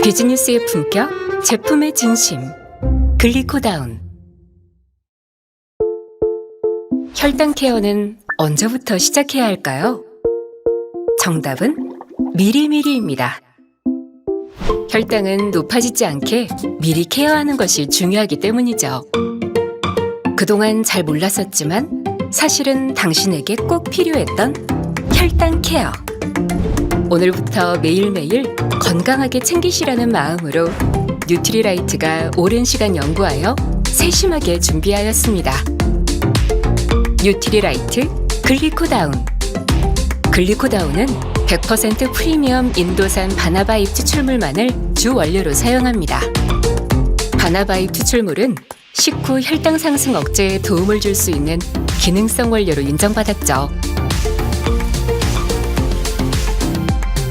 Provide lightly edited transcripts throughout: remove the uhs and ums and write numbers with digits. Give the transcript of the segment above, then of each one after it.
비즈니스의 품격, 제품의 진심. 글리코다운. 혈당 케어는 언제부터 시작해야 할까요? 정답은 미리미리입니다. 혈당은 높아지지 않게 미리 케어하는 것이 중요하기 때문이죠. 그동안 잘 몰랐었지만 사실은 당신에게 꼭 필요했던 혈당 케어. 오늘부터 매일매일 건강하게 챙기시라는 마음으로 뉴트리라이트가 오랜 시간 연구하여 세심하게 준비하였습니다. 뉴트리라이트 글리코다운. 글리코다운은 100% 프리미엄 인도산 바나바 잎 추출물만을 주 원료로 사용합니다. 바나바 잎 추출물은 식후 혈당 상승 억제에 도움을 줄 수 있는 기능성 원료로 인정받았죠.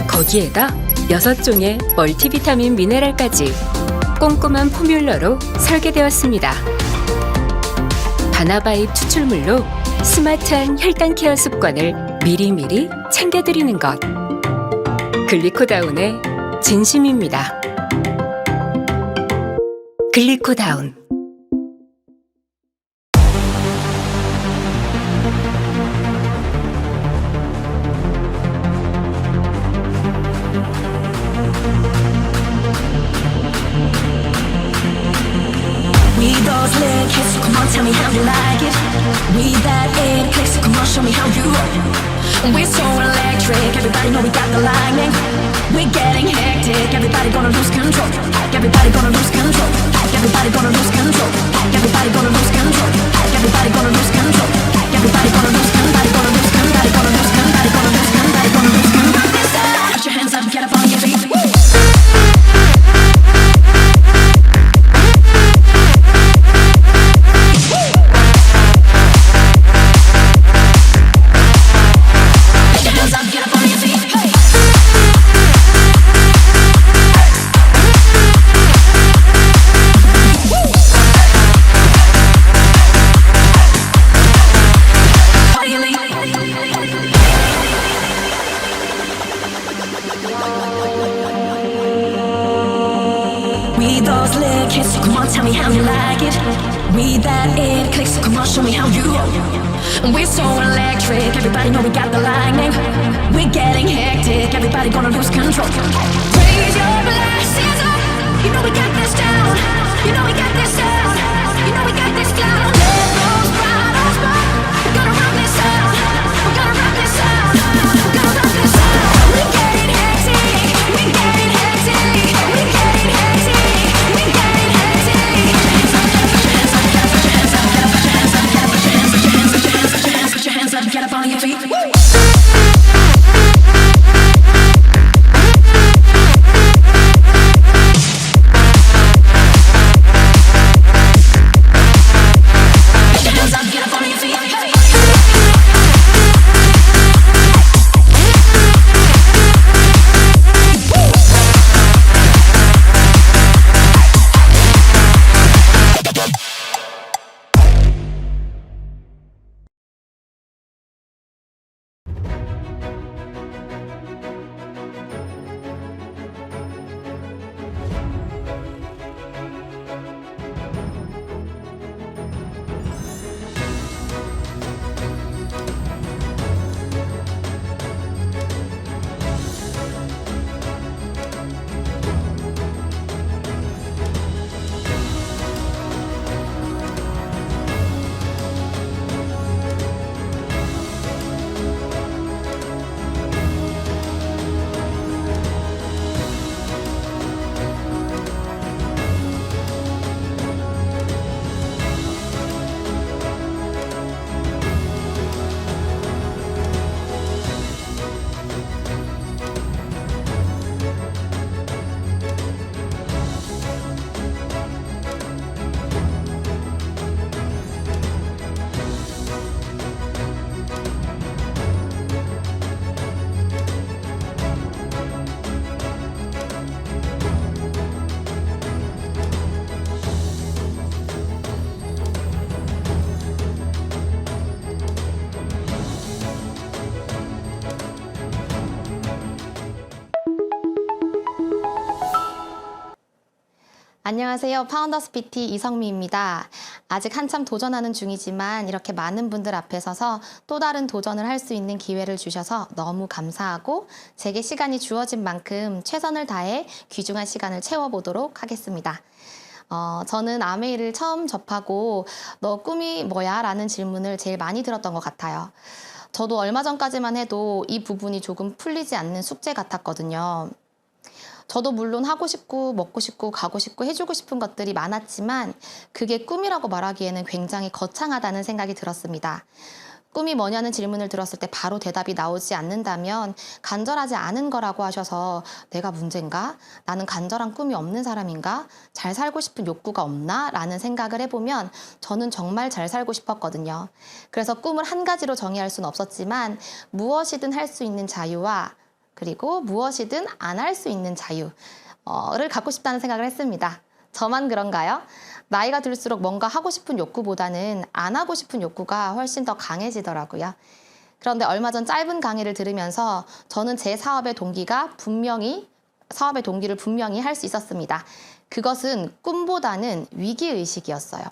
거기에다 6종의 멀티비타민 미네랄까지 꼼꼼한 포뮬러로 설계되었습니다. 바나바 잎 추출물로 스마트한 혈당 케어 습관을 미리미리 챙겨드리는 것. 글리코다운의 진심입니다. 글리코다운. We those lit hits, come on, tell me how you like it. We that it clicks, come on, show me how you roll. We're so electric, everybody know we got the lightning. We're getting hectic, everybody gonna lose control. Everybody gonna lose control. Everybody gonna lose control. Everybody gonna lose control. Everybody gonna lose control. Everybody gonna lose control. Everybody gonna lose control. Everybody gonna lose control. Everybody gonna lose control. Everybody gonna lose control. Put your hands up, get up on your feet. We those lit kids, come on, tell me how you like it. We that it clicks, come on, show me how you roll. We're so electric, everybody know we got the lightning. We're getting hectic, everybody gonna lose control. Raise your glasses up, you know we got this down. You know we got this down. You know we got this down. Let those bottles pop. We're gonna rock this out. We're gonna rock this out. We're gonna rock this out. We're getting hectic. We're getting hectic. We're getting hectic. We're getting hectic. Put your hands up, get up on your feet. 안녕하세요. 파운더스 PT 이성미입니다. 아직 한참 도전하는 중이지만 이렇게 많은 분들 앞에 서서 또 다른 도전을 할 수 있는 기회를 주셔서 너무 감사하고 제게 시간이 주어진 만큼 최선을 다해 귀중한 시간을 채워보도록 하겠습니다. 저는 아메이를 처음 접하고 너 꿈이 뭐야? 라는 질문을 제일 많이 들었던 것 같아요. 저도 얼마 전까지만 해도 이 부분이 조금 풀리지 않는 숙제 같았거든요. 저도 물론 하고 싶고 먹고 싶고 가고 싶고 해주고 싶은 것들이 많았지만 그게 꿈이라고 말하기에는 굉장히 거창하다는 생각이 들었습니다. 꿈이 뭐냐는 질문을 들었을 때 바로 대답이 나오지 않는다면 간절하지 않은 거라고 하셔서 내가 문제인가? 나는 간절한 꿈이 없는 사람인가? 잘 살고 싶은 욕구가 없나? 라는 생각을 해보면 저는 정말 잘 살고 싶었거든요. 그래서 꿈을 한 가지로 정의할 수는 없었지만 무엇이든 할 수 있는 자유와 그리고 무엇이든 안 할 수 있는 자유를 갖고 싶다는 생각을 했습니다. 저만 그런가요? 나이가 들수록 뭔가 하고 싶은 욕구보다는 안 하고 싶은 욕구가 훨씬 더 강해지더라고요. 그런데 얼마 전 짧은 강의를 들으면서 저는 제 사업의 동기를 분명히 할 수 있었습니다. 그것은 꿈보다는 위기의식이었어요.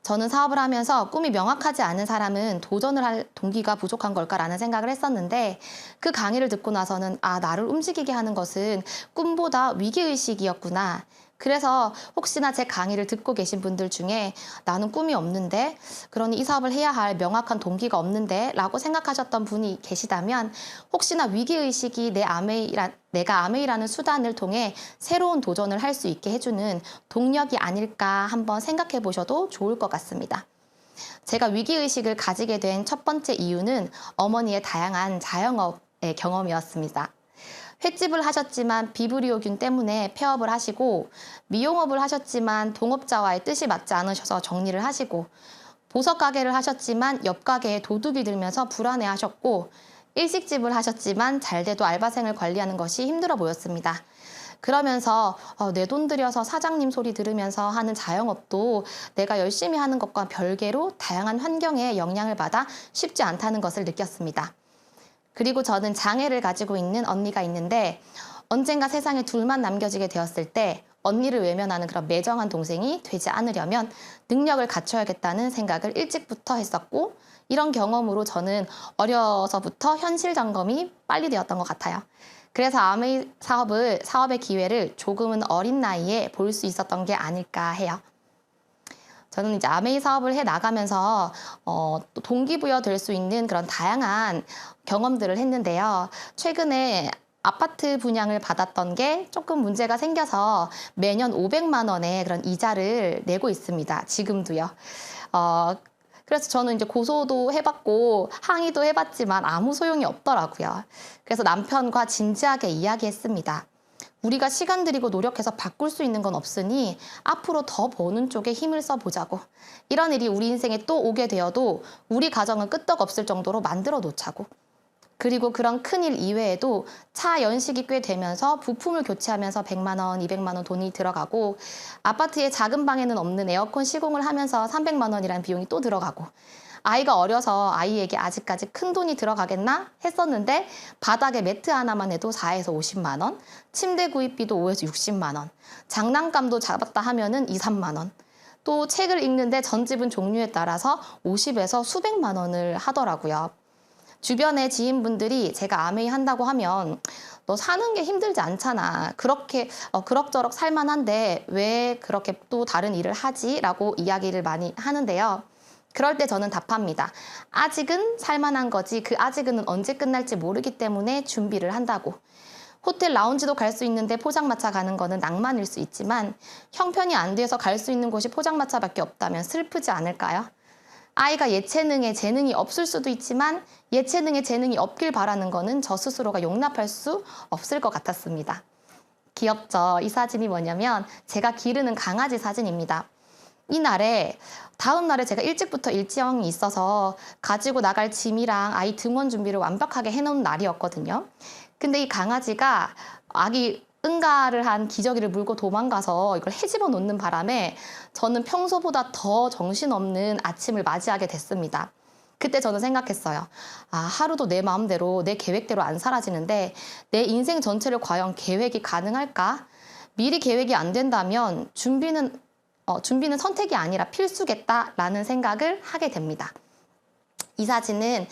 저는 사업을 하면서 꿈이 명확하지 않은 사람은 도전을 할 동기가 부족한 걸까라는 생각을 했었는데 그 강의를 듣고 나서는 나를 움직이게 하는 것은 꿈보다 위기의식이었구나. 그래서 혹시나 제 강의를 듣고 계신 분들 중에 나는 꿈이 없는데 그러니 이 사업을 해야 할 명확한 동기가 없는데 라고 생각하셨던 분이 계시다면 혹시나 위기의식이 내가 아메이라는 수단을 통해 새로운 도전을 할 수 있게 해주는 동력이 아닐까 한번 생각해 보셔도 좋을 것 같습니다. 제가 위기의식을 가지게 된 첫 번째 이유는 어머니의 다양한 자영업의 경험이었습니다. 횟집을 하셨지만 비브리오균 때문에 폐업을 하시고 미용업을 하셨지만 동업자와의 뜻이 맞지 않으셔서 정리를 하시고 보석 가게를 하셨지만 옆 가게에 도둑이 들면서 불안해하셨고 일식집을 하셨지만 잘돼도 알바생을 관리하는 것이 힘들어 보였습니다. 그러면서 내 돈 들여서 사장님 소리 들으면서 하는 자영업도 내가 열심히 하는 것과 별개로 다양한 환경에 영향을 받아 쉽지 않다는 것을 느꼈습니다. 그리고 저는 장애를 가지고 있는 언니가 있는데 언젠가 세상에 둘만 남겨지게 되었을 때 언니를 외면하는 그런 매정한 동생이 되지 않으려면 능력을 갖춰야겠다는 생각을 일찍부터 했었고 이런 경험으로 저는 어려서부터 현실 점검이 빨리 되었던 것 같아요. 그래서 아메이 사업의 기회를 조금은 어린 나이에 볼 수 있었던 게 아닐까 해요. 저는 이제 아메이 사업을 해 나가면서 또 동기부여 될 수 있는 그런 다양한 경험들을 했는데요. 최근에 아파트 분양을 받았던 게 조금 문제가 생겨서 매년 500만 원의 그런 이자를 내고 있습니다. 지금도요. 그래서 저는 이제 고소도 해봤고 항의도 해봤지만 아무 소용이 없더라고요. 그래서 남편과 진지하게 이야기했습니다. 우리가 시간 들이고 노력해서 바꿀 수 있는 건 없으니 앞으로 더 버는 쪽에 힘을 써보자고. 이런 일이 우리 인생에 또 오게 되어도 우리 가정은 끄떡없을 정도로 만들어 놓자고. 그리고 그런 큰일 이외에도 차 연식이 꽤 되면서 부품을 교체하면서 100만 원, 200만 원 돈이 들어가고 아파트의 작은 방에는 없는 에어컨 시공을 하면서 300만 원이라는 비용이 또 들어가고 아이가 어려서 아이에게 아직까지 큰 돈이 들어가겠나 했었는데 바닥에 매트 하나만 해도 4에서 50만 원, 침대 구입비도 5에서 60만 원, 장난감도 잡았다 하면은 2, 3만 원. 또 책을 읽는데 전집은 종류에 따라서 50에서 수백만 원을 하더라고요. 주변의 지인분들이 제가 아메이 한다고 하면 너 사는 게 힘들지 않잖아. 그렇게 그럭저럭 살만한데 왜 그렇게 또 다른 일을 하지? 라고 이야기를 많이 하는데요. 그럴 때 저는 답합니다. 아직은 살만한 거지 그 아직은 언제 끝날지 모르기 때문에 준비를 한다고. 호텔 라운지도 갈 수 있는데 포장마차 가는 거는 낭만일 수 있지만 형편이 안 돼서 갈 수 있는 곳이 포장마차밖에 없다면 슬프지 않을까요? 아이가 예체능에 재능이 없을 수도 있지만 예체능에 재능이 없길 바라는 거는 저 스스로가 용납할 수 없을 것 같았습니다. 귀엽죠? 이 사진이 뭐냐면 제가 기르는 강아지 사진입니다. 다음 날에 제가 일찍부터 일정이 있어서 가지고 나갈 짐이랑 아이 등원 준비를 완벽하게 해놓은 날이었거든요. 근데 이 강아지가 아기 응가를 한 기저귀를 물고 도망가서 이걸 헤집어 놓는 바람에 저는 평소보다 더 정신없는 아침을 맞이하게 됐습니다. 그때 저는 생각했어요. 하루도 내 마음대로 내 계획대로 안 사라지는데 내 인생 전체를 과연 계획이 가능할까? 미리 계획이 안 된다면 준비는 선택이 아니라 필수겠다라는 생각을 하게 됩니다. 이 사진은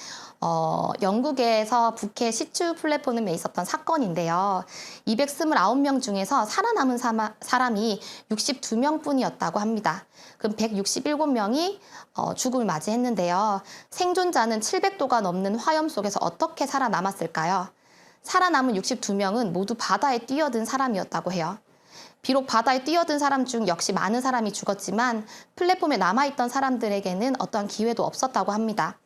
영국에서 부캐 시추 플랫폼에 있었던 사건인데요. 229명 중에서 살아남은 사람이 62명 뿐이었다고 합니다. 그럼 167명이 죽음을 맞이했는데요. 생존자는 700도가 넘는 화염 속에서 어떻게 살아남았을까요? 살아남은 62명은 모두 바다에 뛰어든 사람이었다고 해요. 비록 바다에 뛰어든 사람 중 역시 많은 사람이 죽었지만 플랫폼에 남아있던 사람들에게는 어떠한 기회도 없었다고 합니다.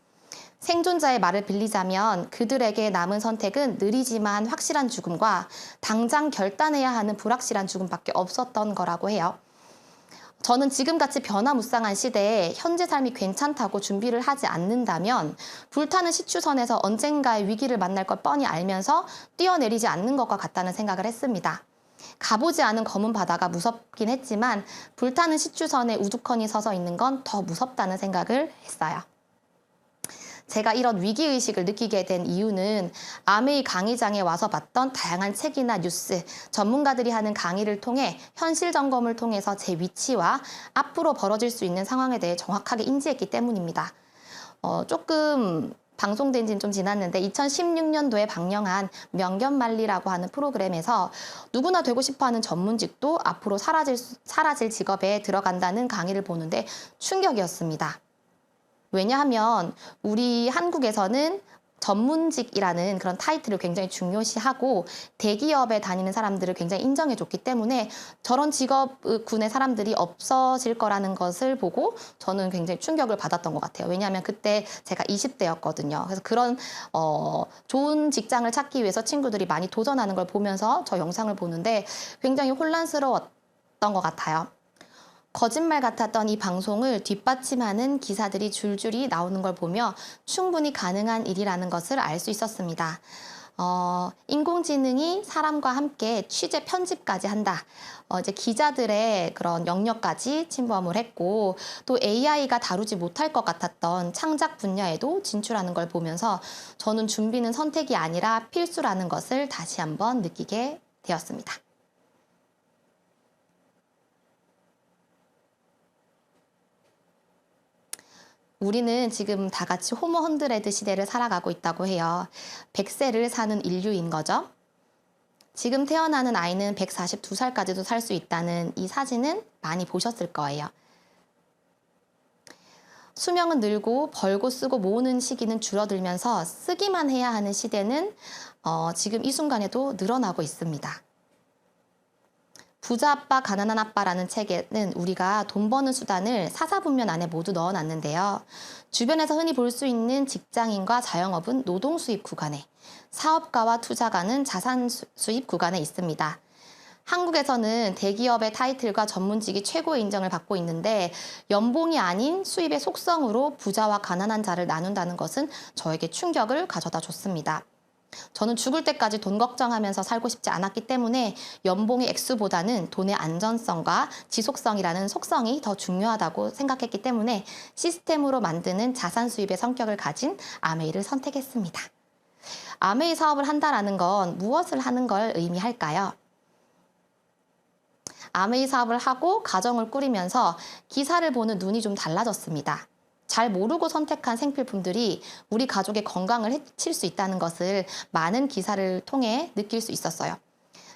생존자의 말을 빌리자면 그들에게 남은 선택은 느리지만 확실한 죽음과 당장 결단해야 하는 불확실한 죽음밖에 없었던 거라고 해요. 저는 지금같이 변화무쌍한 시대에 현재 삶이 괜찮다고 준비를 하지 않는다면 불타는 시추선에서 언젠가의 위기를 만날 걸 뻔히 알면서 뛰어내리지 않는 것과 같다는 생각을 했습니다. 가보지 않은 검은 바다가 무섭긴 했지만 불타는 시추선에 우두커니 서서 있는 건 더 무섭다는 생각을 했어요. 제가 이런 위기의식을 느끼게 된 이유는 아메이 강의장에 와서 봤던 다양한 책이나 뉴스, 전문가들이 하는 강의를 통해 현실 점검을 통해서 제 위치와 앞으로 벌어질 수 있는 상황에 대해 정확하게 인지했기 때문입니다. 조금 방송된 지는 좀 지났는데 2016년도에 방영한 명견만리라고 하는 프로그램에서 누구나 되고 싶어하는 전문직도 앞으로 사라질 직업에 들어간다는 강의를 보는데 충격이었습니다. 왜냐하면 우리 한국에서는 전문직이라는 그런 타이틀을 굉장히 중요시하고 대기업에 다니는 사람들을 굉장히 인정해줬기 때문에 저런 직업군의 사람들이 없어질 거라는 것을 보고 저는 굉장히 충격을 받았던 것 같아요. 왜냐하면 그때 제가 20대였거든요. 그래서 그런 좋은 직장을 찾기 위해서 친구들이 많이 도전하는 걸 보면서 저 영상을 보는데 굉장히 혼란스러웠던 것 같아요. 거짓말 같았던 이 방송을 뒷받침하는 기사들이 줄줄이 나오는 걸 보며 충분히 가능한 일이라는 것을 알 수 있었습니다. 인공지능이 사람과 함께 취재 편집까지 한다. 이제 기자들의 그런 영역까지 침범을 했고 또 AI가 다루지 못할 것 같았던 창작 분야에도 진출하는 걸 보면서 저는 준비는 선택이 아니라 필수라는 것을 다시 한번 느끼게 되었습니다. 우리는 지금 다 같이 호모 헌드레드 시대를 살아가고 있다고 해요. 100세를 사는 인류인 거죠. 지금 태어나는 아이는 142살까지도 살 수 있다는 이 사진은 많이 보셨을 거예요. 수명은 늘고 벌고 쓰고 모으는 시기는 줄어들면서 쓰기만 해야 하는 시대는 지금 이 순간에도 늘어나고 있습니다. 부자 아빠, 가난한 아빠라는 책에는 우리가 돈 버는 수단을 사사분면 안에 모두 넣어놨는데요. 주변에서 흔히 볼 수 있는 직장인과 자영업은 노동 수입 구간에, 사업가와 투자가는 자산 수입 구간에 있습니다. 한국에서는 대기업의 타이틀과 전문직이 최고의 인정을 받고 있는데 연봉이 아닌 수입의 속성으로 부자와 가난한 자를 나눈다는 것은 저에게 충격을 가져다 줬습니다. 저는 죽을 때까지 돈 걱정하면서 살고 싶지 않았기 때문에 연봉의 액수보다는 돈의 안전성과 지속성이라는 속성이 더 중요하다고 생각했기 때문에 시스템으로 만드는 자산 수입의 성격을 가진 아메이를 선택했습니다. 아메이 사업을 한다라는 건 무엇을 하는 걸 의미할까요? 아메이 사업을 하고 가정을 꾸리면서 기사를 보는 눈이 좀 달라졌습니다. 잘 모르고 선택한 생필품들이 우리 가족의 건강을 해칠 수 있다는 것을 많은 기사를 통해 느낄 수 있었어요.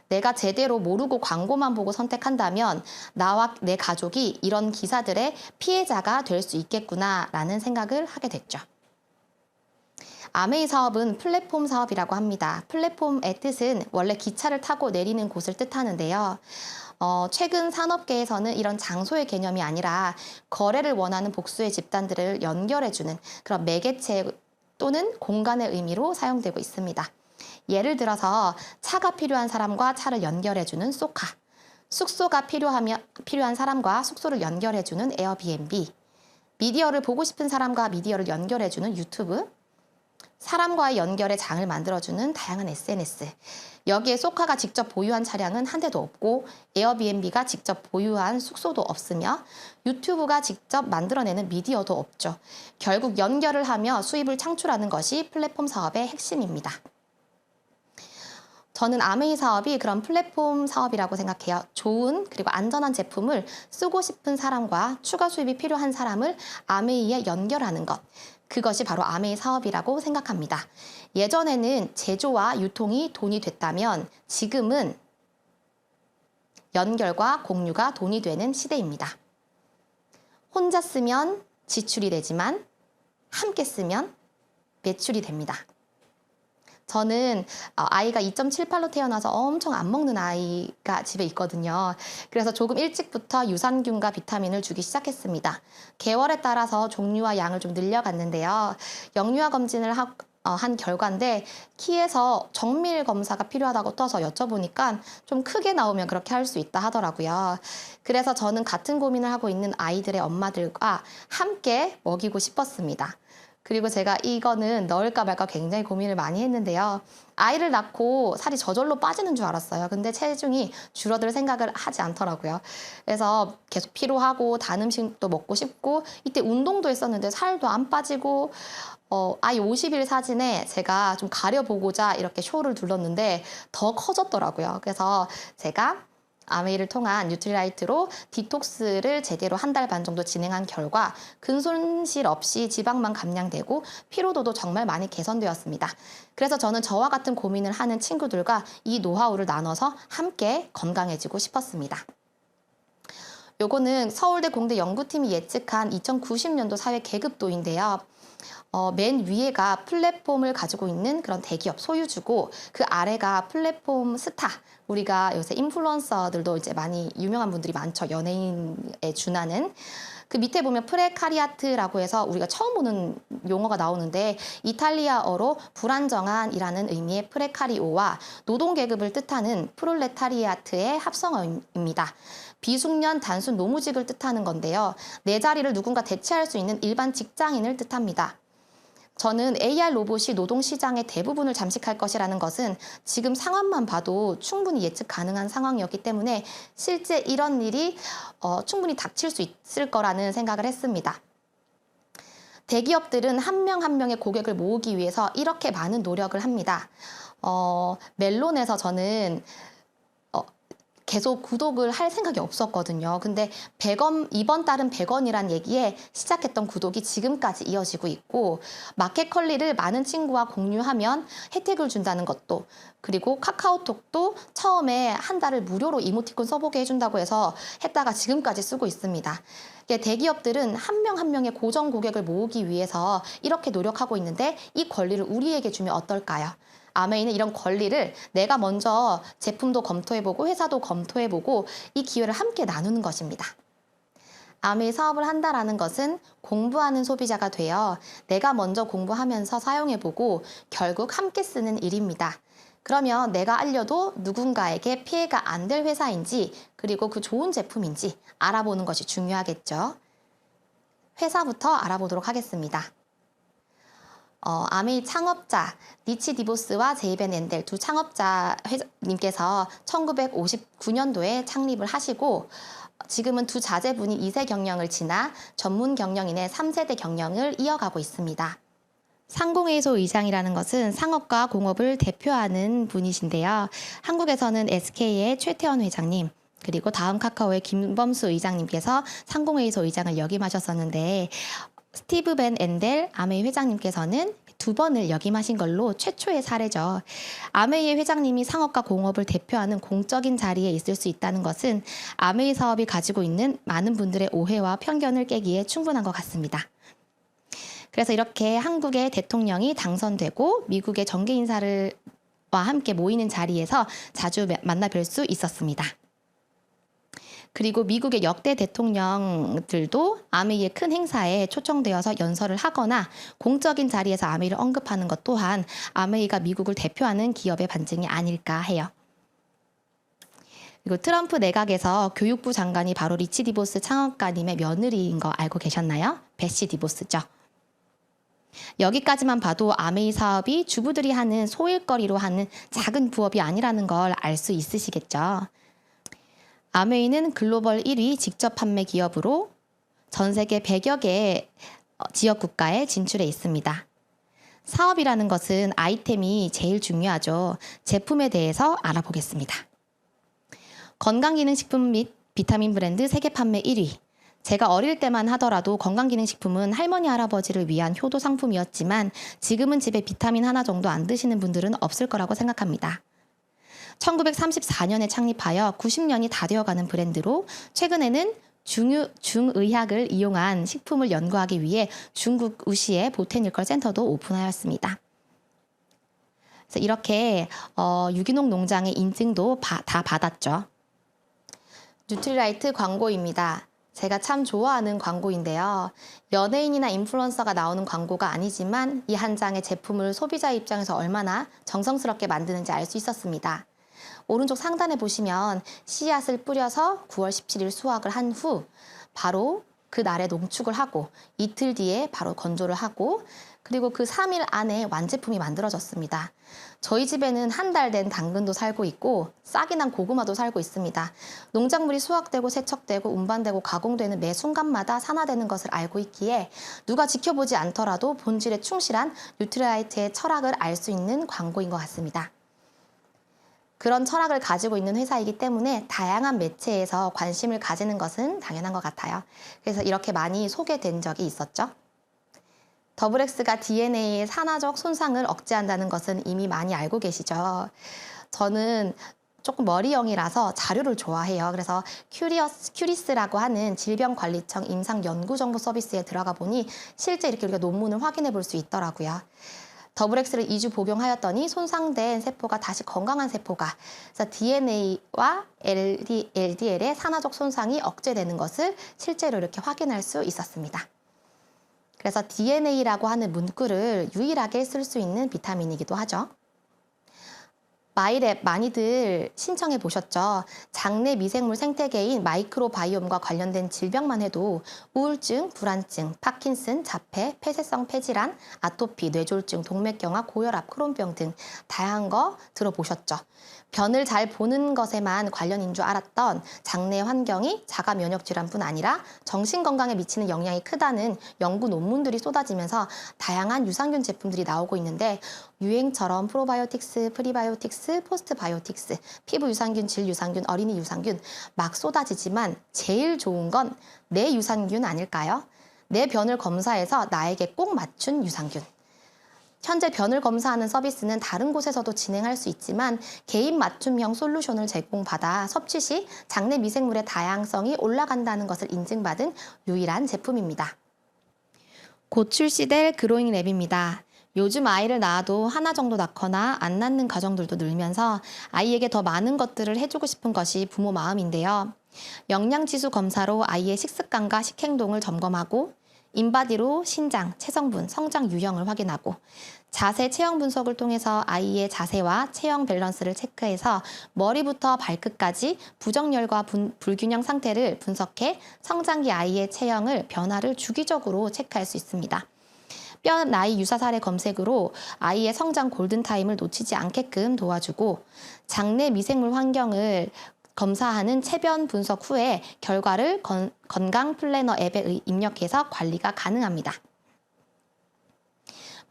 내가 제대로 모르고 광고만 보고 선택한다면 나와 내 가족이 이런 기사들의 피해자가 될 수 있겠구나라는 생각을 하게 됐죠. 아메이 사업은 플랫폼 사업이라고 합니다. 플랫폼의 뜻은 원래 기차를 타고 내리는 곳을 뜻하는데요. 최근 산업계에서는 이런 장소의 개념이 아니라 거래를 원하는 복수의 집단들을 연결해주는 그런 매개체 또는 공간의 의미로 사용되고 있습니다. 예를 들어서 차가 필요한 사람과 차를 연결해주는 소카, 숙소가 필요한 사람과 숙소를 연결해주는 에어비앤비, 미디어를 보고 싶은 사람과 미디어를 연결해주는 유튜브, 사람과의 연결의 장을 만들어주는 다양한 SNS. 여기에 소카가 직접 보유한 차량은 한 대도 없고 에어비앤비가 직접 보유한 숙소도 없으며 유튜브가 직접 만들어내는 미디어도 없죠. 결국 연결을 하며 수입을 창출하는 것이 플랫폼 사업의 핵심입니다. 저는 아메이 사업이 그런 플랫폼 사업이라고 생각해요. 좋은 그리고 안전한 제품을 쓰고 싶은 사람과 추가 수입이 필요한 사람을 아메이에 연결하는 것. 그것이 바로 아메이 사업이라고 생각합니다. 예전에는 제조와 유통이 돈이 됐다면 지금은 연결과 공유가 돈이 되는 시대입니다. 혼자 쓰면 지출이 되지만 함께 쓰면 매출이 됩니다. 저는 아이가 2.78로 태어나서 엄청 안 먹는 아이가 집에 있거든요. 그래서 조금 일찍부터 유산균과 비타민을 주기 시작했습니다. 개월에 따라서 종류와 양을 좀 늘려갔는데요. 영유아 검진을 한 결과인데 키에서 정밀 검사가 필요하다고 떠서 여쭤보니까 좀 크게 나오면 그렇게 할 수 있다 하더라고요. 그래서 저는 같은 고민을 하고 있는 아이들의 엄마들과 함께 먹이고 싶었습니다. 그리고 제가 이거는 넣을까 말까 굉장히 고민을 많이 했는데요. 아이를 낳고 살이 저절로 빠지는 줄 알았어요. 근데 체중이 줄어들 생각을 하지 않더라고요. 그래서 계속 피로하고 단 음식도 먹고 싶고 이때 운동도 했었는데 살도 안 빠지고 아이 50일 사진에 제가 좀 가려보고자 이렇게 쇼를 둘렀는데 더 커졌더라고요. 그래서 제가 아메이를 통한 뉴트리라이트로 디톡스를 제대로 한 달 반 정도 진행한 결과 근손실 없이 지방만 감량되고 피로도도 정말 많이 개선되었습니다. 그래서 저는 저와 같은 고민을 하는 친구들과 이 노하우를 나눠서 함께 건강해지고 싶었습니다. 요거는 서울대 공대 연구팀이 예측한 2090년도 사회 계급도인데요. 맨 위에가 플랫폼을 가지고 있는 그런 대기업 소유주고 그 아래가 플랫폼 스타, 우리가 요새 인플루언서들도 이제 많이 유명한 분들이 많죠. 연예인에 준하는. 그 밑에 보면 프레카리아트라고 해서 우리가 처음 보는 용어가 나오는데 이탈리아어로 불안정한이라는 의미의 프레카리오와 노동계급을 뜻하는 프롤레타리아트의 합성어입니다. 비숙련 단순 노무직을 뜻하는 건데요. 내 자리를 누군가 대체할 수 있는 일반 직장인을 뜻합니다. 저는 AR 로봇이 노동시장의 대부분을 잠식할 것이라는 것은 지금 상황만 봐도 충분히 예측 가능한 상황이었기 때문에 실제 이런 일이 충분히 닥칠 수 있을 거라는 생각을 했습니다. 대기업들은 한 명 한 명의 고객을 모으기 위해서 이렇게 많은 노력을 합니다. 멜론에서 저는 계속 구독을 할 생각이 없었거든요. 근데 100원, 이번 달은 100원이란 얘기에 시작했던 구독이 지금까지 이어지고 있고 마켓컬리를 많은 친구와 공유하면 혜택을 준다는 것도 그리고 카카오톡도 처음에 한 달을 무료로 이모티콘 써보게 해준다고 해서 했다가 지금까지 쓰고 있습니다. 대기업들은 한 명 한 명의 고정 고객을 모으기 위해서 이렇게 노력하고 있는데 이 권리를 우리에게 주면 어떨까요? 아메이는 이런 권리를 내가 먼저 제품도 검토해보고 회사도 검토해보고 이 기회를 함께 나누는 것입니다. 아메이 사업을 한다라는 것은 공부하는 소비자가 되어 내가 먼저 공부하면서 사용해보고 결국 함께 쓰는 일입니다. 그러면 내가 알려도 누군가에게 피해가 안 될 회사인지 그리고 그 좋은 제품인지 알아보는 것이 중요하겠죠. 회사부터 알아보도록 하겠습니다. 아메이 창업자 니치 디보스와 제이벤 엔델 두 창업자님께서 1959년도에 창립을 하시고 지금은 두 자제분이 2세 경영을 지나 전문 경영인의 3세대 경영을 이어가고 있습니다. 상공회의소 의장이라는 것은 상업과 공업을 대표하는 분이신데요. 한국에서는 SK의 최태원 회장님, 그리고 다음 카카오의 김범수 의장님께서 상공회의소 의장을 역임하셨었는데 스티브 벤 엔델 아메이 회장님께서는 2번을 역임하신 걸로 최초의 사례죠. 아메이의 회장님이 상업과 공업을 대표하는 공적인 자리에 있을 수 있다는 것은 아메이 사업이 가지고 있는 많은 분들의 오해와 편견을 깨기에 충분한 것 같습니다. 그래서 이렇게 한국의 대통령이 당선되고 미국의 정계 인사와 함께 모이는 자리에서 자주 만나 뵐 수 있었습니다. 그리고 미국의 역대 대통령들도 아메이의 큰 행사에 초청되어서 연설을 하거나 공적인 자리에서 아메이를 언급하는 것 또한 아메이가 미국을 대표하는 기업의 반증이 아닐까 해요. 그리고 트럼프 내각에서 교육부 장관이 바로 리치 디보스 창업가님의 며느리인 거 알고 계셨나요? 베시 디보스죠. 여기까지만 봐도 아메이 사업이 주부들이 하는 소일거리로 하는 작은 부업이 아니라는 걸 알 수 있으시겠죠. 아메이는 글로벌 1위 직접 판매 기업으로 전 세계 100여 개의 지역 국가에 진출해 있습니다. 사업이라는 것은 아이템이 제일 중요하죠. 제품에 대해서 알아보겠습니다. 건강기능식품 및 비타민 브랜드 세계 판매 1위. 제가 어릴 때만 하더라도 건강기능식품은 할머니 할아버지를 위한 효도 상품이었지만 지금은 집에 비타민 하나 정도 안 드시는 분들은 없을 거라고 생각합니다. 1934년에 창립하여 90년이 다 되어가는 브랜드로 최근에는 중의학을 이용한 식품을 연구하기 위해 중국 우시의 보테니컬 센터도 오픈하였습니다. 그래서 이렇게 유기농 농장의 인증도 다 받았죠. 뉴트리라이트 광고입니다. 제가 참 좋아하는 광고인데요. 연예인이나 인플루언서가 나오는 광고가 아니지만 이 한 장의 제품을 소비자 입장에서 얼마나 정성스럽게 만드는지 알 수 있었습니다. 오른쪽 상단에 보시면 씨앗을 뿌려서 9월 17일 수확을 한 후 바로 그 날에 농축을 하고 이틀 뒤에 바로 건조를 하고 그리고 그 3일 안에 완제품이 만들어졌습니다. 저희 집에는 한 달 된 당근도 살고 있고 싹이 난 고구마도 살고 있습니다. 농작물이 수확되고 세척되고 운반되고 가공되는 매 순간마다 산화되는 것을 알고 있기에 누가 지켜보지 않더라도 본질에 충실한 뉴트리라이트의 철학을 알 수 있는 광고인 것 같습니다. 그런 철학을 가지고 있는 회사이기 때문에 다양한 매체에서 관심을 가지는 것은 당연한 것 같아요. 그래서 이렇게 많이 소개된 적이 있었죠. 더블엑스가 DNA의 산화적 손상을 억제한다는 것은 이미 많이 알고 계시죠. 저는 조금 머리형이라서 자료를 좋아해요. 그래서 큐리스라고 하는 질병관리청 임상연구정보 서비스에 들어가 보니 실제 이렇게 우리가 논문을 확인해 볼 수 있더라고요. 더블엑스를 2주 복용하였더니 손상된 세포가 다시 건강한 세포가, 그래서 DNA와 LDL의 산화적 손상이 억제되는 것을 실제로 이렇게 확인할 수 있었습니다. 그래서 DNA라고 하는 문구를 유일하게 쓸 수 있는 비타민이기도 하죠. 마이랩 많이들 신청해 보셨죠? 장내 미생물 생태계인 마이크로바이옴과 관련된 질병만 해도 우울증, 불안증, 파킨슨, 자폐, 폐쇄성 폐질환, 아토피, 뇌졸중, 동맥경화, 고혈압, 크론병 등 다양한 거 들어보셨죠? 변을 잘 보는 것에만 관련인 줄 알았던 장내 환경이 자가 면역 질환뿐 아니라 정신 건강에 미치는 영향이 크다는 연구 논문들이 쏟아지면서 다양한 유산균 제품들이 나오고 있는데 유행처럼 프로바이오틱스, 프리바이오틱스, 포스트바이오틱스, 피부 유산균, 질 유산균, 어린이 유산균 막 쏟아지지만 제일 좋은 건 내 유산균 아닐까요? 내 변을 검사해서 나에게 꼭 맞춘 유산균. 현재 변을 검사하는 서비스는 다른 곳에서도 진행할 수 있지만 개인 맞춤형 솔루션을 제공받아 섭취 시 장내 미생물의 다양성이 올라간다는 것을 인증받은 유일한 제품입니다. 곧 출시될 그로잉 랩입니다. 요즘 아이를 낳아도 하나 정도 낳거나 안 낳는 가정들도 늘면서 아이에게 더 많은 것들을 해주고 싶은 것이 부모 마음인데요. 영양지수 검사로 아이의 식습관과 식행동을 점검하고 인바디로 신장, 체성분, 성장 유형을 확인하고 자세 체형 분석을 통해서 아이의 자세와 체형 밸런스를 체크해서 머리부터 발끝까지 부정열과 불균형 상태를 분석해 성장기 아이의 체형을 변화를 주기적으로 체크할 수 있습니다. 뼈 나이 유사 사례 검색으로 아이의 성장 골든타임을 놓치지 않게끔 도와주고 장내 미생물 환경을 검사하는 체변 분석 후에 결과를 건강 플래너 앱에 입력해서 관리가 가능합니다.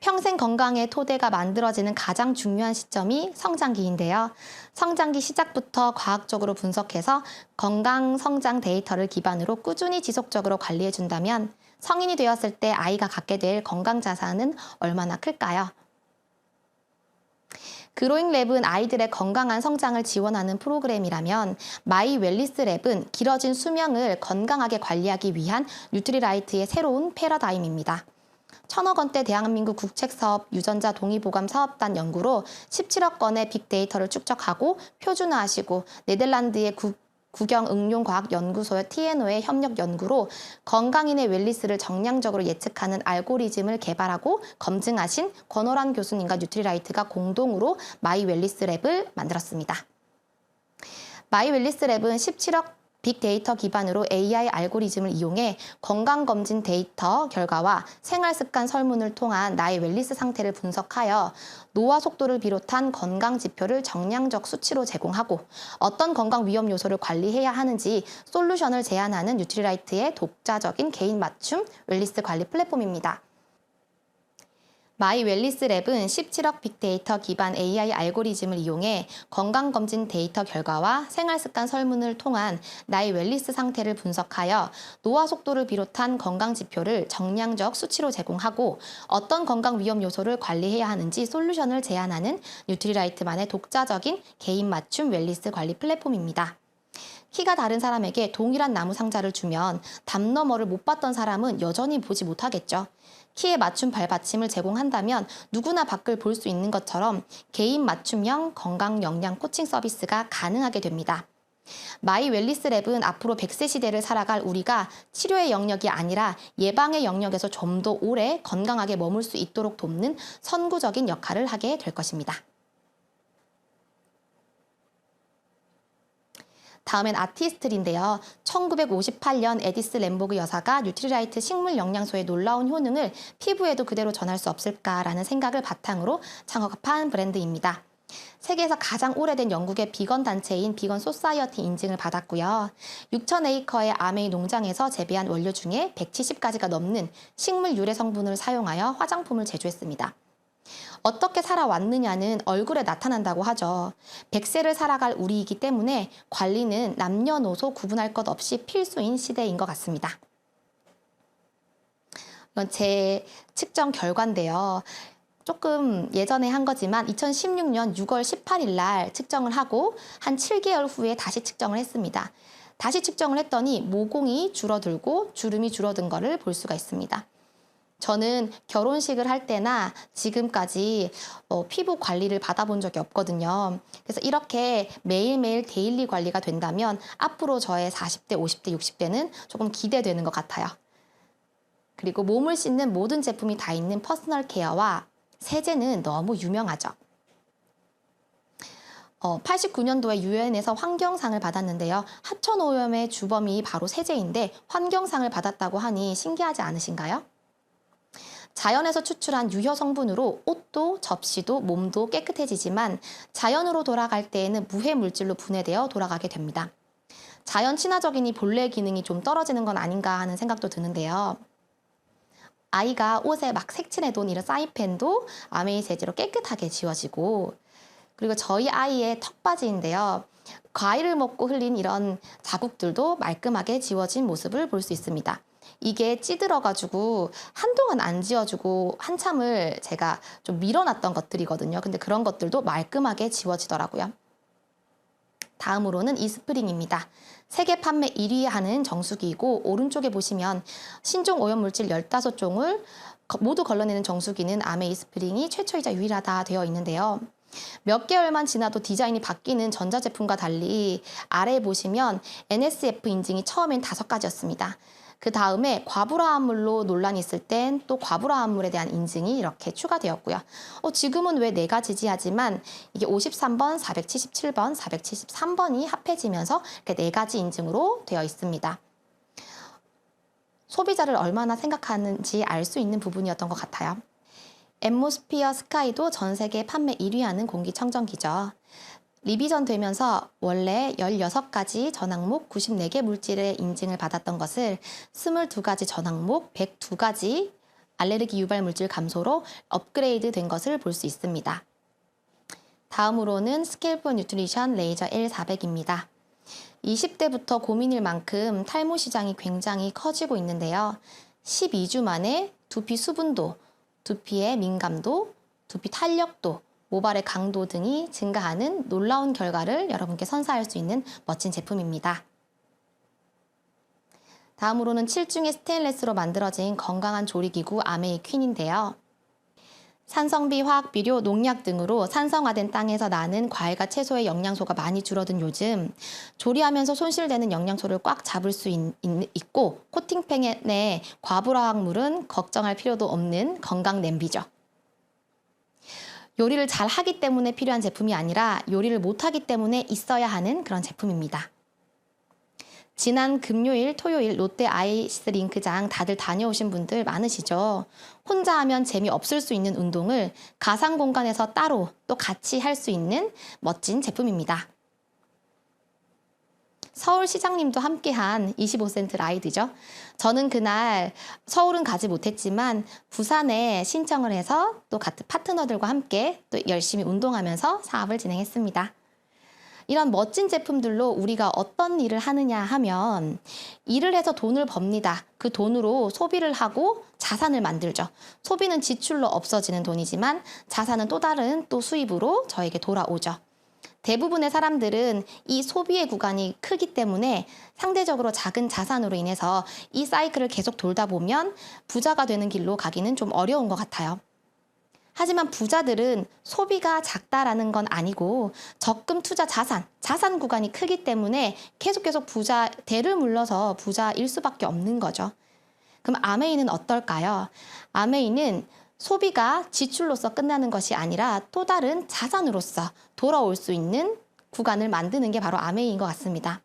평생 건강의 토대가 만들어지는 가장 중요한 시점이 성장기인데요. 성장기 시작부터 과학적으로 분석해서 건강 성장 데이터를 기반으로 꾸준히 지속적으로 관리해준다면 성인이 되었을 때 아이가 갖게 될 건강 자산은 얼마나 클까요? 그로잉 랩은 아이들의 건강한 성장을 지원하는 프로그램이라면 마이 웰리스 랩은 길어진 수명을 건강하게 관리하기 위한 뉴트리라이트의 새로운 패러다임입니다. 1,000억 원대 대한민국 국책사업 유전자 동의보감 사업단 연구로 17억 건의 빅데이터를 축적하고 표준화하시고 네덜란드의 국영응용과학연구소 TNO의 협력 연구로 건강인의 웰리스를 정량적으로 예측하는 알고리즘을 개발하고 검증하신 권호란 교수님과 뉴트리라이트가 공동으로 마이 웰리스 랩을 만들었습니다. 마이 웰리스 랩은 17억 빅데이터 기반으로 AI 알고리즘을 이용해 건강검진 데이터 결과와 생활습관 설문을 통한 나의 웰리스 상태를 분석하여 노화 속도를 비롯한 건강 지표를 정량적 수치로 제공하고 어떤 건강 위험 요소를 관리해야 하는지 솔루션을 제안하는 뉴트리라이트의 독자적인 개인 맞춤 웰리스 관리 플랫폼입니다. 마이 웰리스 랩은 17억 빅데이터 기반 AI 알고리즘을 이용해 건강검진 데이터 결과와 생활습관 설문을 통한 나의 웰리스 상태를 분석하여 노화 속도를 비롯한 건강 지표를 정량적 수치로 제공하고 어떤 건강 위험 요소를 관리해야 하는지 솔루션을 제안하는 뉴트리라이트만의 독자적인 개인 맞춤 웰리스 관리 플랫폼입니다. 키가 다른 사람에게 동일한 나무 상자를 주면 담 너머를 못 봤던 사람은 여전히 보지 못하겠죠. 키에 맞춤 발받침을 제공한다면 누구나 밖을 볼 수 있는 것처럼 개인 맞춤형 건강 영양 코칭 서비스가 가능하게 됩니다. 마이 웰리스 랩은 앞으로 100세 시대를 살아갈 우리가 치료의 영역이 아니라 예방의 영역에서 좀 더 오래 건강하게 머물 수 있도록 돕는 선구적인 역할을 하게 될 것입니다. 다음엔 아티스트리인데요. 1958년 에디스 램보그 여사가 뉴트리라이트 식물 영양소의 놀라운 효능을 피부에도 그대로 전할 수 없을까라는 생각을 바탕으로 창업한 브랜드입니다. 세계에서 가장 오래된 영국의 비건 단체인 비건 소사이어티 인증을 받았고요. 6,000에이커의 아메이 농장에서 재배한 원료 중에 170가지가 넘는 식물 유래 성분을 사용하여 화장품을 제조했습니다. 어떻게 살아왔느냐는 얼굴에 나타난다고 하죠. 100세를 살아갈 우리이기 때문에 관리는 남녀노소 구분할 것 없이 필수인 시대인 것 같습니다. 이건 제 측정 결과인데요. 조금 예전에 한 거지만 2016년 6월 18일 날 측정을 하고 한 7개월 후에 다시 측정을 했습니다. 다시 측정을 했더니 모공이 줄어들고 주름이 줄어든 거를 볼 수가 있습니다. 저는 결혼식을 할 때나 지금까지 피부 관리를 받아본 적이 없거든요. 그래서 이렇게 매일매일 데일리 관리가 된다면 앞으로 저의 40대, 50대, 60대는 조금 기대되는 것 같아요. 그리고 몸을 씻는 모든 제품이 다 있는 퍼스널 케어와 세제는 너무 유명하죠. 89년도에 유엔에서 환경상을 받았는데요. 하천오염의 주범이 바로 세제인데 환경상을 받았다고 하니 신기하지 않으신가요? 자연에서 추출한 유효 성분으로 옷도 접시도 몸도 깨끗해지지만 자연으로 돌아갈 때에는 무해 물질로 분해되어 돌아가게 됩니다. 자연 친화적이니 본래 기능이 좀 떨어지는 건 아닌가 하는 생각도 드는데요. 아이가 옷에 막 색칠해둔 이런 사이펜도 아메이 세제로 깨끗하게 지워지고, 그리고 저희 아이의 턱받이인데요. 과일을 먹고 흘린 이런 자국들도 말끔하게 지워진 모습을 볼 수 있습니다. 이게 찌들어가지고 한동안 안 지워주고 한참을 제가 좀 밀어놨던 것들이거든요. 근데 그런 것들도 말끔하게 지워지더라고요. 다음으로는 이스프링입니다. 세계 판매 1위 하는 정수기이고, 오른쪽에 보시면 신종 오염물질 15종을 모두 걸러내는 정수기는 아메 이스프링이 최초이자 유일하다 되어 있는데요. 몇 개월만 지나도 디자인이 바뀌는 전자제품과 달리 아래에 보시면 NSF 인증이 처음엔 5가지였습니다. 그 다음에 과불화합물로 논란이 있을 땐 또 과불화합물에 대한 인증이 이렇게 추가되었고요. 지금은 왜 4가지지 하지만 이게 53번, 477번, 473번이 합해지면서 이렇게 4가지 인증으로 되어 있습니다. 소비자를 얼마나 생각하는지 알 수 있는 부분이었던 것 같아요. 앰모스피어 스카이도 전 세계 판매 1위 하는 공기청정기죠. 리비전 되면서 원래 16가지 전항목 94개 물질의 인증을 받았던 것을 22가지 전항목 102가지 알레르기 유발 물질 감소로 업그레이드 된 것을 볼 수 있습니다. 다음으로는 스케일프 뉴트리션 레이저 L400입니다. 20대부터 고민일 만큼 탈모 시장이 굉장히 커지고 있는데요. 12주 만에 두피 수분도, 두피의 민감도, 두피 탄력도, 모발의 강도 등이 증가하는 놀라운 결과를 여러분께 선사할 수 있는 멋진 제품입니다. 다음으로는 7중의 스테인레스로 만들어진 건강한 조리기구 아메이 퀸인데요. 산성비, 화학비료, 농약 등으로 산성화된 땅에서 나는 과일과 채소의 영양소가 많이 줄어든 요즘 조리하면서 손실되는 영양소를 꽉 잡을 수 있고 코팅팬의 과불화학물은 걱정할 필요도 없는 건강 냄비죠. 요리를 잘 하기 때문에 필요한 제품이 아니라 요리를 못하기 때문에 있어야 하는 그런 제품입니다. 지난 금요일, 토요일 롯데 아이스링크장 다들 다녀오신 분들 많으시죠? 혼자 하면 재미없을 수 있는 운동을 가상 공간에서 따로 또 같이 할 수 있는 멋진 제품입니다. 서울시장님도 함께한 25센트 라이드죠. 저는 그날 서울은 가지 못했지만 부산에 신청을 해서 또 같은 파트너들과 함께 또 열심히 운동하면서 사업을 진행했습니다. 이런 멋진 제품들로 우리가 어떤 일을 하느냐 하면 일을 해서 돈을 법니다. 그 돈으로 소비를 하고 자산을 만들죠. 소비는 지출로 없어지는 돈이지만 자산은 또 다른 또 수입으로 저에게 돌아오죠. 대부분의 사람들은 이 소비의 구간이 크기 때문에 상대적으로 작은 자산으로 인해서 이 사이클을 계속 돌다 보면 부자가 되는 길로 가기는 좀 어려운 것 같아요. 하지만 부자들은 소비가 작다라는 건 아니고 적금 투자 자산 구간이 크기 때문에 계속 대를 물러서 부자일 수밖에 없는 거죠. 그럼 아메이는 어떨까요? 아메이는 소비가 지출로서 끝나는 것이 아니라 또 다른 자산으로서 돌아올 수 있는 구간을 만드는 게 바로 아메이인 것 같습니다.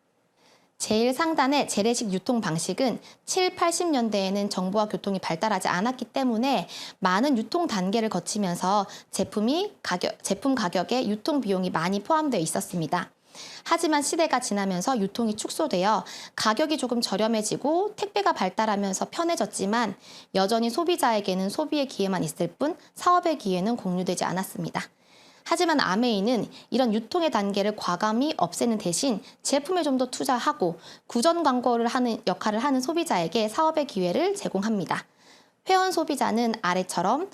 제일 상단의 재래식 유통 방식은 7, 80년대에는 정보와 교통이 발달하지 않았기 때문에 많은 유통 단계를 거치면서 제품 가격에 유통 비용이 많이 포함되어 있었습니다. 하지만 시대가 지나면서 유통이 축소되어 가격이 조금 저렴해지고 택배가 발달하면서 편해졌지만 여전히 소비자에게는 소비의 기회만 있을 뿐 사업의 기회는 공유되지 않았습니다. 하지만 아메이는 이런 유통의 단계를 과감히 없애는 대신 제품에 좀 더 투자하고 구전 광고를 하는 역할을 하는 소비자에게 사업의 기회를 제공합니다. 회원 소비자는 아래처럼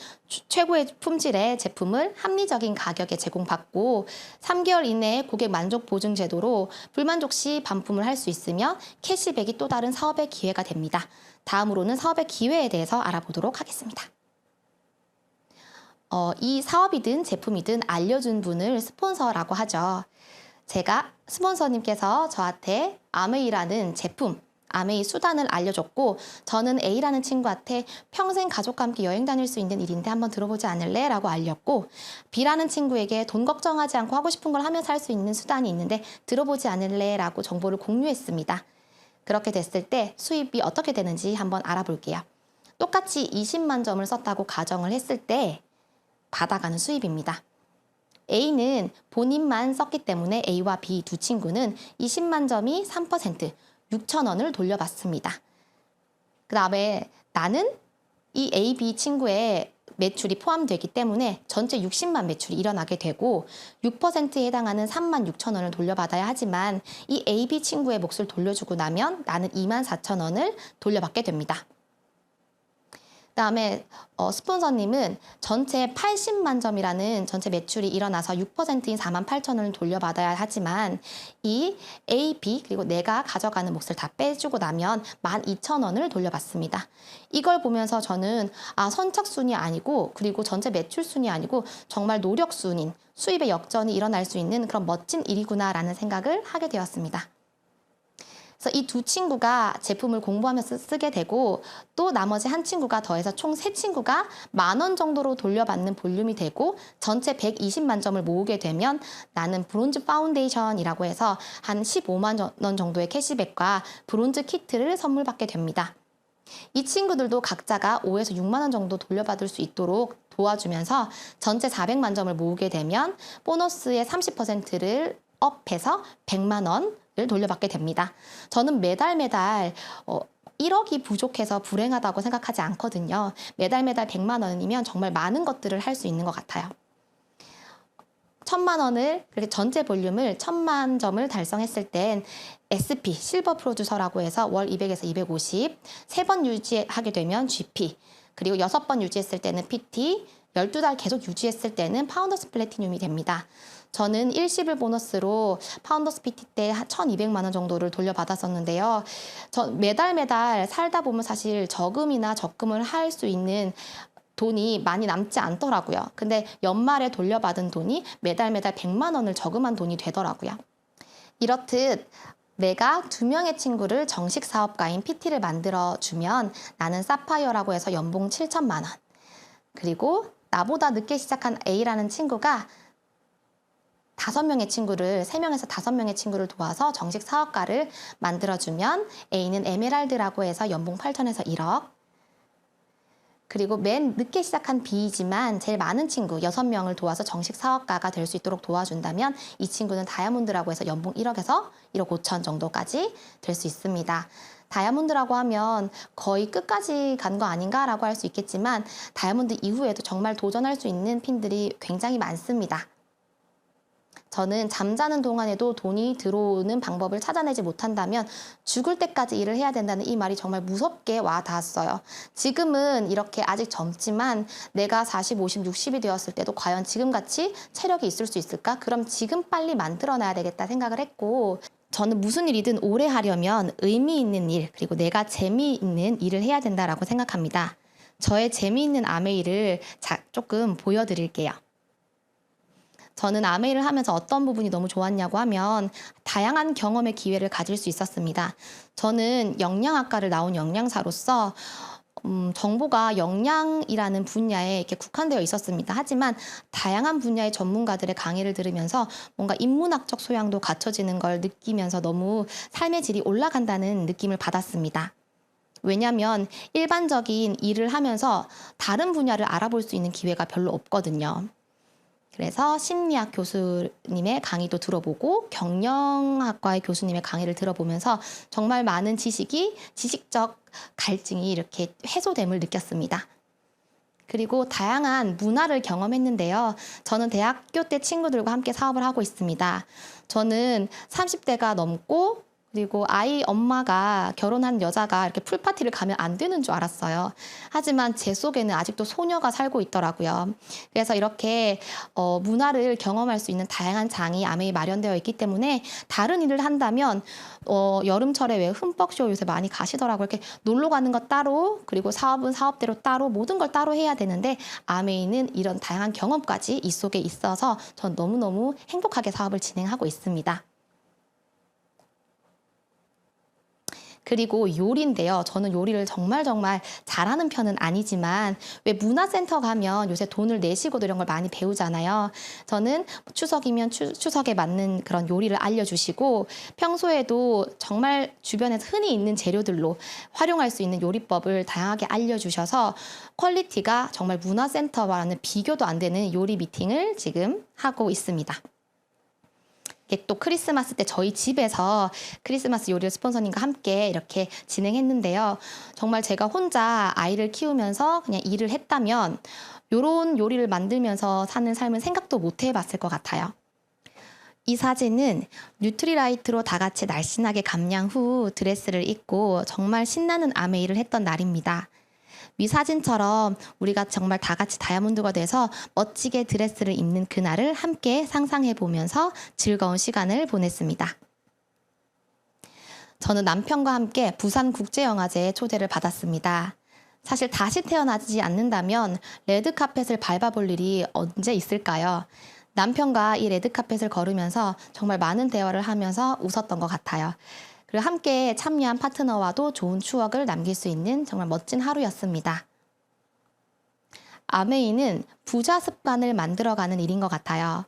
최고의 품질의 제품을 합리적인 가격에 제공받고 3개월 이내에 고객 만족 보증 제도로 불만족 시 반품을 할 수 있으며 캐시백이 또 다른 사업의 기회가 됩니다. 다음으로는 사업의 기회에 대해서 알아보도록 하겠습니다. 이 사업이든 제품이든 알려준 분을 스폰서라고 하죠. 제가 스폰서님께서 저한테 아메이라는 제품, 아메이 수단을 알려줬고 저는 A라는 친구한테 평생 가족과 함께 여행 다닐 수 있는 일인데 한번 들어보지 않을래? 라고 알렸고 B라는 친구에게 돈 걱정하지 않고 하고 싶은 걸 하면서 할 수 있는 수단이 있는데 들어보지 않을래? 라고 정보를 공유했습니다. 그렇게 됐을 때 수입이 어떻게 되는지 한번 알아볼게요. 똑같이 20만 점을 썼다고 가정을 했을 때 받아가는 수입입니다. A는 본인만 썼기 때문에 A와 B 두 친구는 20만 점이 3%, 6,000원을 돌려받습니다. 그 다음에 나는 이 A, B 친구의 매출이 포함되기 때문에 전체 60만 매출이 일어나게 되고 6%에 해당하는 36,000원을 돌려받아야 하지만 이 A, B 친구의 몫을 돌려주고 나면 나는 24,000원을 돌려받게 됩니다. 그다음에 스폰서님은 전체 80만 점이라는 전체 매출이 일어나서 6%인 48,000원을 돌려받아야 하지만 이 A, B 그리고 내가 가져가는 몫을 다 빼주고 나면 12,000원을 돌려받습니다. 이걸 보면서 저는 선착순이 아니고 그리고 전체 매출순이 아니고 정말 노력순인 수입의 역전이 일어날 수 있는 그런 멋진 일이구나라는 생각을 하게 되었습니다. 그래서 이 두 친구가 제품을 공부하면서 쓰게 되고 또 나머지 한 친구가 더해서 총 세 친구가 10,000원 정도로 돌려받는 볼륨이 되고 전체 120만 점을 모으게 되면 나는 브론즈 파운데이션이라고 해서 한 15만 원 정도의 캐시백과 브론즈 키트를 선물 받게 됩니다. 이 친구들도 각자가 5에서 6만 원 정도 돌려받을 수 있도록 도와주면서 전체 400만 점을 모으게 되면 보너스의 30%를 업해서 100만 원을 돌려받게 됩니다. 저는 매달 1억이 부족해서 불행하다고 생각하지 않거든요. 매달 100만 원이면 정말 많은 것들을 할 수 있는 것 같아요. 1,000만 원을 그렇게 전체 볼륨을 1,000만 점을 달성했을 땐 SP 실버 프로듀서라고 해서 월 200에서 250, 3번 유지하게 되면 GP, 그리고 6번 유지했을 때는 PT, 12달 계속 유지했을 때는 파운더스 플래티늄이 됩니다. 저는 일시불 보너스로 파운더스 PT 때 1,200만 원 정도를 돌려받았었는데요. 매달 살다 보면 사실 저금이나 적금을 할 수 있는 돈이 많이 남지 않더라고요. 근데 연말에 돌려받은 돈이 매달 100만 원을 저금한 돈이 되더라고요. 이렇듯 내가 2명의 친구를 정식 사업가인 PT를 만들어주면 나는 사파이어라고 해서 연봉 7,000만 원. 그리고 나보다 늦게 시작한 A라는 친구가 3명의 친구를 도와서 정식 사업가를 만들어주면 A는 에메랄드라고 해서 연봉 8천에서 1억. 그리고 맨 늦게 시작한 B이지만 제일 많은 친구 6명을 도와서 정식 사업가가 될 수 있도록 도와준다면 이 친구는 다이아몬드라고 해서 연봉 1억에서 1억 5천 정도까지 될 수 있습니다. 다이아몬드라고 하면 거의 끝까지 간 거 아닌가라고 할 수 있겠지만 다이아몬드 이후에도 정말 도전할 수 있는 핀들이 굉장히 많습니다. 저는 잠자는 동안에도 돈이 들어오는 방법을 찾아내지 못한다면 죽을 때까지 일을 해야 된다는 이 말이 정말 무섭게 와 닿았어요. 지금은 이렇게 아직 젊지만 내가 40, 50, 60이 되었을 때도 과연 지금같이 체력이 있을 수 있을까? 그럼 지금 빨리 만들어놔야 되겠다 생각을 했고 저는 무슨 일이든 오래 하려면 의미 있는 일 그리고 내가 재미있는 일을 해야 된다라고 생각합니다. 저의 재미있는 아메이를 조금 보여드릴게요. 저는 아메이를 하면서 어떤 부분이 너무 좋았냐고 하면 다양한 경험의 기회를 가질 수 있었습니다. 저는 영양학과를 나온 영양사로서 정보가 영양이라는 분야에 이렇게 국한되어 있었습니다. 하지만 다양한 분야의 전문가들의 강의를 들으면서 뭔가 인문학적 소양도 갖춰지는 걸 느끼면서 너무 삶의 질이 올라간다는 느낌을 받았습니다. 왜냐하면 일반적인 일을 하면서 다른 분야를 알아볼 수 있는 기회가 별로 없거든요. 그래서 심리학 교수님의 강의도 들어보고 경영학과의 교수님의 강의를 들어보면서 정말 많은 지식적 갈증이 이렇게 해소됨을 느꼈습니다. 그리고 다양한 문화를 경험했는데요. 저는 대학교 때 친구들과 함께 사업을 하고 있습니다. 저는 30대가 넘고 그리고 아이 엄마가 결혼한 여자가 이렇게 풀파티를 가면 안 되는 줄 알았어요. 하지만 제 속에는 아직도 소녀가 살고 있더라고요. 그래서 이렇게 문화를 경험할 수 있는 다양한 장이 아메이 마련되어 있기 때문에 다른 일을 한다면 여름철에 왜 흠뻑쇼 요새 많이 가시더라고요. 이렇게 놀러 가는 것 따로 그리고 사업은 사업대로 따로 모든 걸 따로 해야 되는데 아메이는 이런 다양한 경험까지 이 속에 있어서 전 너무너무 행복하게 사업을 진행하고 있습니다. 그리고 요리인데요. 저는 요리를 정말 잘하는 편은 아니지만 왜 문화센터 가면 요새 돈을 내시고도 이런 걸 많이 배우잖아요. 저는 추석이면 추석에 맞는 그런 요리를 알려주시고 평소에도 정말 주변에서 흔히 있는 재료들로 활용할 수 있는 요리법을 다양하게 알려주셔서 퀄리티가 정말 문화센터와는 비교도 안 되는 요리 미팅을 지금 하고 있습니다. 또 크리스마스 때 저희 집에서 크리스마스 요리를 스폰서님과 함께 이렇게 진행했는데요. 정말 제가 혼자 아이를 키우면서 그냥 일을 했다면 이런 요리를 만들면서 사는 삶은 생각도 못 해봤을 것 같아요. 이 사진은 뉴트리라이트로 다 같이 날씬하게 감량 후 드레스를 입고 정말 신나는 아메이를 했던 날입니다. 위 사진처럼 우리가 정말 다 같이 다이아몬드가 돼서 멋지게 드레스를 입는 그날을 함께 상상해 보면서 즐거운 시간을 보냈습니다. 저는 남편과 함께 부산국제영화제에 초대를 받았습니다. 사실 다시 태어나지 않는다면 레드카펫을 밟아볼 일이 언제 있을까요? 남편과 이 레드카펫을 걸으면서 정말 많은 대화를 하면서 웃었던 것 같아요. 그리고 함께 참여한 파트너와도 좋은 추억을 남길 수 있는 정말 멋진 하루였습니다. 아메이는 부자 습관을 만들어가는 일인 것 같아요.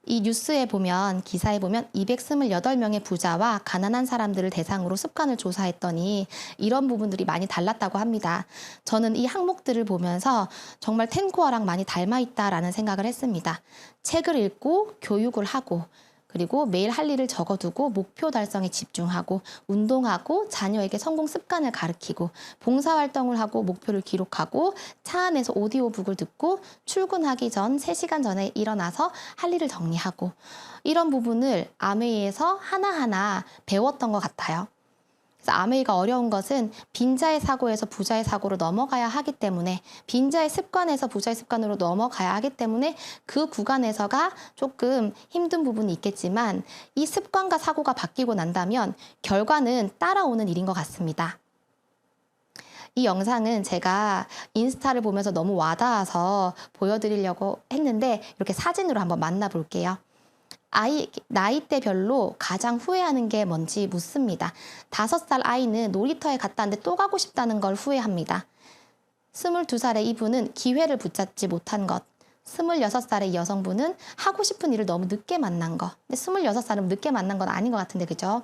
이 뉴스에 보면 기사에 보면 228명의 부자와 가난한 사람들을 대상으로 습관을 조사했더니 이런 부분들이 많이 달랐다고 합니다. 저는 이 항목들을 보면서 정말 텐코어랑 많이 닮아있다라는 생각을 했습니다. 책을 읽고 교육을 하고 그리고 매일 할 일을 적어두고 목표 달성에 집중하고 운동하고 자녀에게 성공 습관을 가르치고 봉사활동을 하고 목표를 기록하고 차 안에서 오디오북을 듣고 출근하기 전 3시간 전에 일어나서 할 일을 정리하고 이런 부분을 아메이에서 하나하나 배웠던 것 같아요. 그래서 아메이가 어려운 것은 빈자의 사고에서 부자의 사고로 넘어가야 하기 때문에 빈자의 습관에서 부자의 습관으로 넘어가야 하기 때문에 그 구간에서가 조금 힘든 부분이 있겠지만 이 습관과 사고가 바뀌고 난다면 결과는 따라오는 일인 것 같습니다. 이 영상은 제가 인스타를 보면서 너무 와닿아서 보여드리려고 했는데 이렇게 사진으로 한번 만나볼게요. 나이대별로 가장 후회하는 게 뭔지 묻습니다. 5살 아이는 놀이터에 갔다 왔는데 또 가고 싶다는 걸 후회합니다. 22살의 이분은 기회를 붙잡지 못한 것. 26살의 여성분은 하고 싶은 일을 너무 늦게 만난 것. 근데 26살은 늦게 만난 건 아닌 것 같은데 그죠?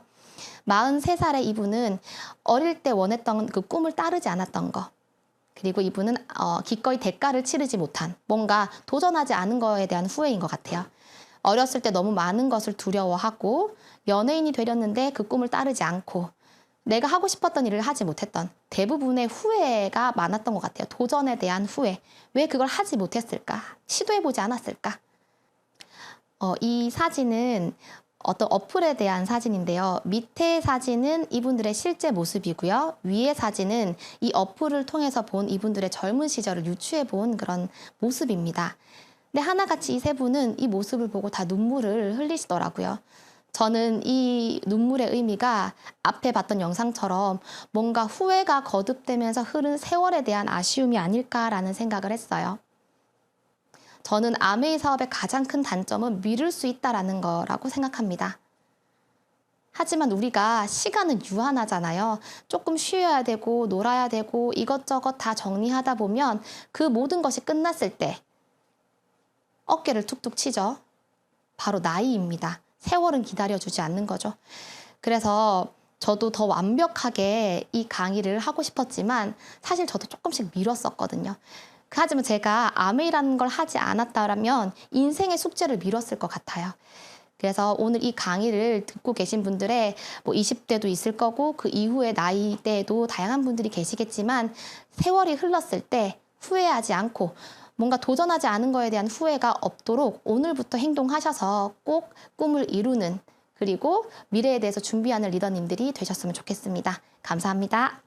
43살의 이분은 어릴 때 원했던 그 꿈을 따르지 않았던 것. 그리고 이분은 기꺼이 대가를 치르지 못한, 뭔가 도전하지 않은 거에 대한 후회인 것 같아요. 어렸을 때 너무 많은 것을 두려워하고 연예인이 되렸는데 그 꿈을 따르지 않고 내가 하고 싶었던 일을 하지 못했던 대부분의 후회가 많았던 것 같아요. 도전에 대한 후회. 왜 그걸 하지 못했을까? 시도해보지 않았을까? 이 사진은 어떤 어플에 대한 사진인데요. 밑에 사진은 이분들의 실제 모습이고요. 위에 사진은 이 어플을 통해서 본 이분들의 젊은 시절을 유추해 본 그런 모습입니다. 근데 하나같이 이 세 분은 이 모습을 보고 다 눈물을 흘리시더라고요. 저는 이 눈물의 의미가 앞에 봤던 영상처럼 뭔가 후회가 거듭되면서 흐른 세월에 대한 아쉬움이 아닐까라는 생각을 했어요. 저는 아메이 사업의 가장 큰 단점은 미룰 수 있다라는 거라고 생각합니다. 하지만 우리가 시간은 유한하잖아요. 조금 쉬어야 되고 놀아야 되고 이것저것 다 정리하다 보면 그 모든 것이 끝났을 때 어깨를 툭툭 치죠. 바로 나이입니다. 세월은 기다려주지 않는 거죠. 그래서 저도 더 완벽하게 이 강의를 하고 싶었지만 사실 저도 조금씩 미뤘었거든요. 하지만 제가 아메이라는 걸 하지 않았다면 인생의 숙제를 미뤘을 것 같아요. 그래서 오늘 이 강의를 듣고 계신 분들의 20대도 있을 거고 그 이후의 나이대에도 다양한 분들이 계시겠지만 세월이 흘렀을 때 후회하지 않고 뭔가 도전하지 않은 거에 대한 후회가 없도록 오늘부터 행동하셔서 꼭 꿈을 이루는, 그리고 미래에 대해서 준비하는 리더님들이 되셨으면 좋겠습니다. 감사합니다.